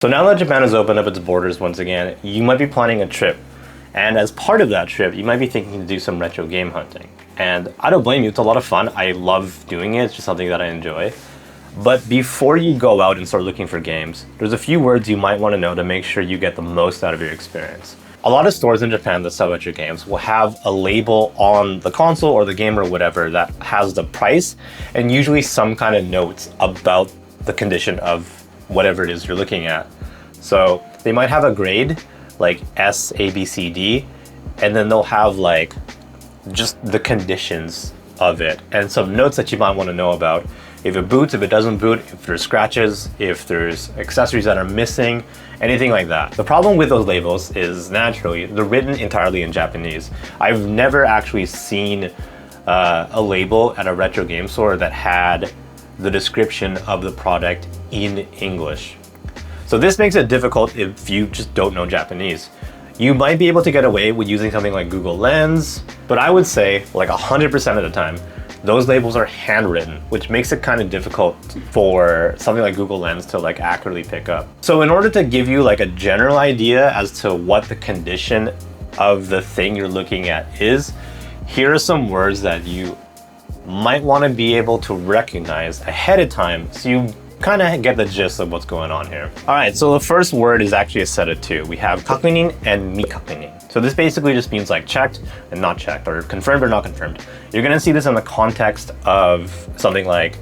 So now that Japan has opened up its borders once again, you might be planning a trip. And as part of that trip, you might be thinking to do some retro game hunting. And I don't blame you, it's a lot of fun. I love doing it, it's just something that I enjoy. But before you go out and start looking for games, there's a few words you might want to know to make sure you get the most out of your experience. A lot of stores in Japan that sell retro games will have a label on the console or the game or whatever that has the price and usually some kind of notes about the condition of whatever it is you're looking at. So they might have a grade like S, A, B, C, D, and then they'll have like just the conditions of it and some notes that you might want to know about. If it boots, if it doesn't boot, if there's scratches, if there's accessories that are missing, anything like that. The problem with those labels is naturally they're written entirely in Japanese. I've never actually seen a label at a retro game store that had the description of the product in English. So this makes it difficult if you just don't know Japanese. You might be able to get away with using something like Google Lens, but I would say like 100% of the time, those labels are handwritten, which makes it kind of difficult for something like Google Lens to like accurately pick up. So in order to give you like a general idea as to what the condition of the thing you're looking at is, here are some words that you might want to be able to recognize ahead of time so you kind of get the gist of what's going on here. All right, so the first word is actually a set of two. We have kakunin and mikakunin. So this basically just means like checked and not checked, or confirmed or not confirmed. You're gonna see this in the context of something like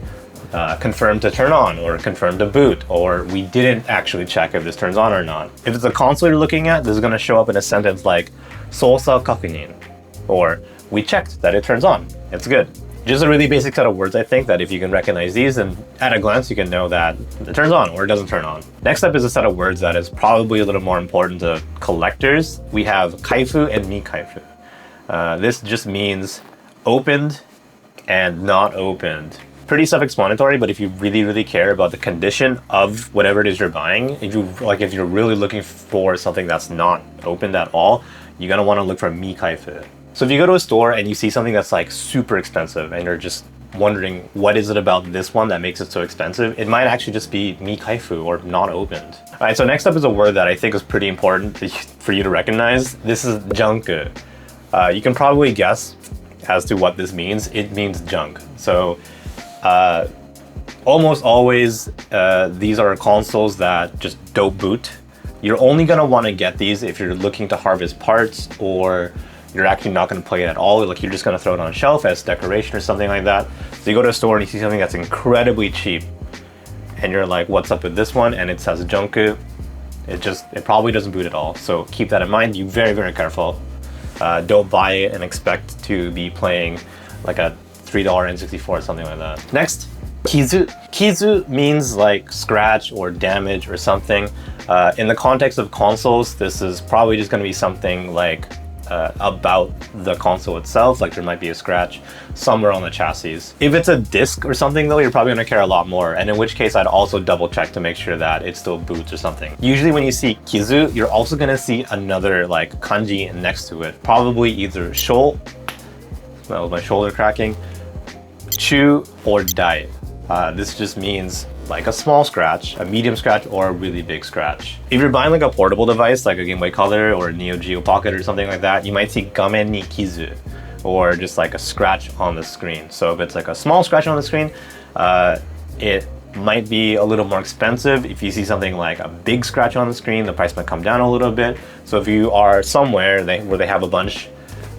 confirmed to turn on, or confirmed to boot, or we didn't actually check if this turns on or not. If it's a console you're looking at, this is gonna show up in a sentence like sousa kakunin, or we checked that it turns on, it's good. Just a really basic set of words, I think, that if you can recognize these, and at a glance you can know that it turns on or it doesn't turn on. Next up is a set of words that is probably a little more important to collectors. We have kaifu and mikaifu. This just means opened and not opened. Pretty self-explanatory, but if you really care about the condition of whatever it is you're buying, if you're really looking for something that's not opened at all, you're gonna want to look for mikaifu. So if you go to a store and you see something that's like super expensive and you're just wondering what is it about this one that makes it so expensive, it might actually just be mikaifu or not opened. All right, so next up is a word that I think is pretty important for you to recognize. This is junku. You can probably guess as to what this means. It means junk. So almost always these are consoles that just don't boot. You're only gonna want to get these if you're looking to harvest parts, or you're actually not going to play it at all. Like you're just going to throw it on a shelf as decoration or something like that. So you go to a store and you see something that's incredibly cheap and you're like, what's up with this one? And it says junku. It probably doesn't boot at all. So keep that in mind. You very careful. Don't buy it and expect to be playing like a $3 N64 or something like that. Next, kizu. Kizu means like scratch or damage or something. In the context of consoles, this is probably just going to be something like about the console itself, like there might be a scratch somewhere on the chassis. If it's a disc or something though, you're probably gonna care a lot more, and in which case I'd also double check to make sure that it still boots or something. Usually when you see kizu, you're also gonna see another like kanji next to it, probably either shou, well, my shoulder cracking, chu, or dai. This just means like a small scratch, a medium scratch, or a really big scratch. If you're buying like a portable device, like a Game Boy Color or a Neo Geo Pocket or something like that, you might see gamen ni kizu, or just like a scratch on the screen. So if it's like a small scratch on the screen, it might be a little more expensive. If you see something like a big scratch on the screen, the price might come down a little bit. So if you are somewhere where they have a bunch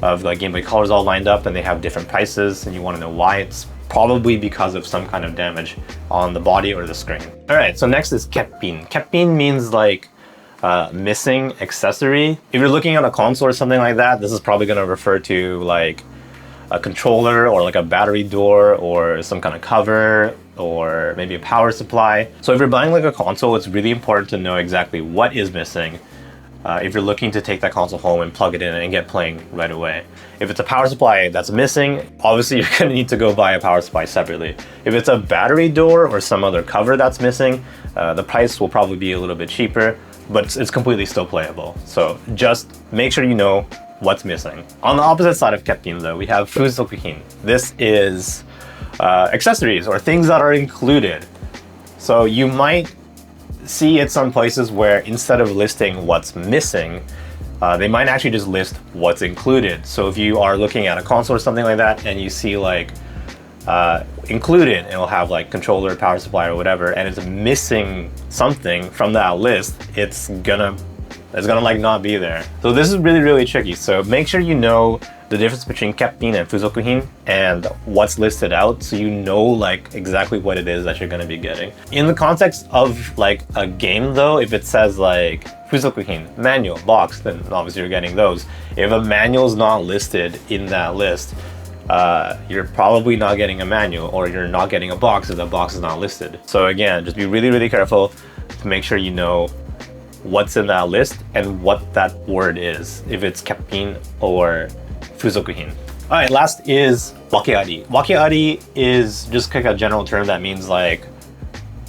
of like Game Boy Colors all lined up and they have different prices and you want to know why, it's probably because of some kind of damage on the body or the screen. All right, so next is keppin. Keppin means like missing accessory. If you're looking at a console or something like that, this is probably gonna refer to like a controller or like a battery door or some kind of cover or maybe a power supply. So if you're buying like a console, it's really important to know exactly what is missing if you're looking to take that console home and plug it in and get playing right away. If it's a power supply that's missing, obviously you're gonna need to go buy a power supply separately. If it's a battery door or some other cover that's missing, the price will probably be a little bit cheaper, but it's completely still playable. So just make sure you know what's missing. On the opposite side of keppin though, we have fuzokuhin. This is accessories or things that are included. So you might see it some places where instead of listing what's missing, they might actually just list what's included. So if you are looking at a console or something like that and you see like included, it'll have like controller, power supply or whatever, and it's missing something from that list, it's gonna like not be there. So this is really, really tricky. So make sure you know the difference between keppin and fuzokuhin and what's listed out, so you know like exactly what it is that you're gonna be getting. In the context of like a game though, if it says like fuzokuhin, manual, box, then obviously you're getting those. If a manual is not listed in that list, you're probably not getting a manual, or you're not getting a box if the box is not listed. So again, just be really, really careful to make sure you know what's in that list and what that word is, if it's keppin or fuzokuhin. All right, last is wakeari. Wakeari is just like a general term that means like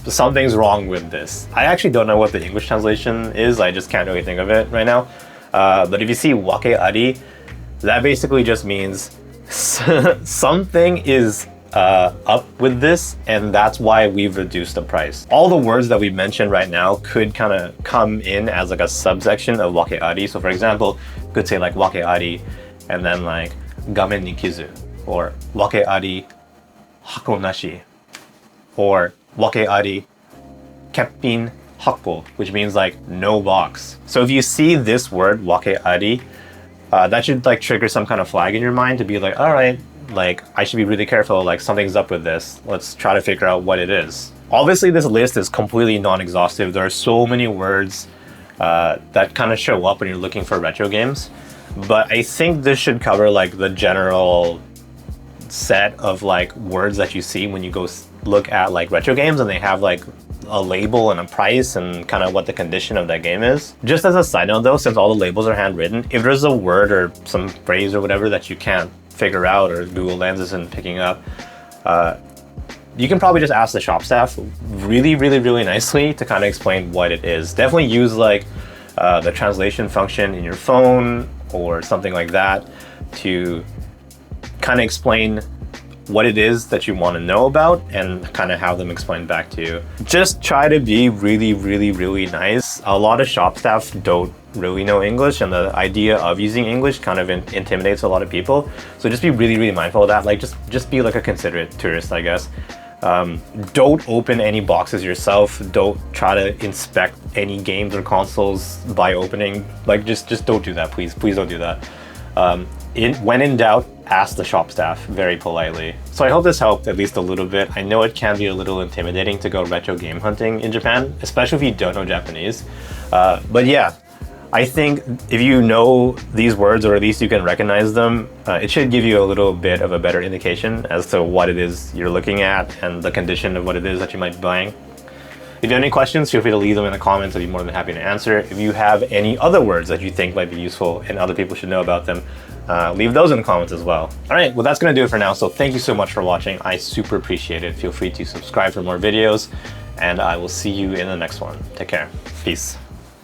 something's wrong with this. I actually don't know what the English translation is. I just can't really think of it right now. But if you see wakeari, that basically just means something is up with this, and that's why we've reduced the price. All the words that we mentioned right now could kind of come in as like a subsection of wakeari. So for example, you could say like wakeari and then like gamen ni kizu, or wakeari hako nashi, or wakeari keppin hako, which means like no box. So if you see this word wakeari, that should like trigger some kind of flag in your mind to be like, all right, like I should be really careful, like something's up with this. Let's try to figure out what it is. Obviously this list is completely non-exhaustive. There are so many words that kind of show up when you're looking for retro games. But I think this should cover like the general set of like words that you see when you go look at like retro games, and they have like a label and a price and kind of what the condition of that game is. Just as a side note though, since all the labels are handwritten, if there's a word or some phrase or whatever that you can't figure out, or Google Lens isn't picking up, you can probably just ask the shop staff really, really, really nicely to kind of explain what it is. Definitely use like the translation function in your phone or something like that to kind of explain what it is that you want to know about and kind of have them explain back to you. Just try to be really, really, really nice. A lot of shop staff don't really know English, and the idea of using English kind of intimidates a lot of people. So just be really, really mindful of that. Like just be like a considerate tourist, I guess. Don't open any boxes yourself. Don't try to inspect any games or consoles by opening. Like just don't do that, please. Please don't do that. When in doubt, ask the shop staff very politely. So I hope this helped at least a little bit. I know it can be a little intimidating to go retro game hunting in Japan, especially if you don't know Japanese. But yeah, I think if you know these words, or at least you can recognize them, it should give you a little bit of a better indication as to what it is you're looking at and the condition of what it is that you might be buying. If you have any questions, feel free to leave them in the comments. I'd be more than happy to answer. If you have any other words that you think might be useful and other people should know about them, leave those in the comments as well. All right, well, that's gonna do it for now. So thank you so much for watching. I super appreciate it. Feel free to subscribe for more videos, and I will see you in the next one. Take care. Peace.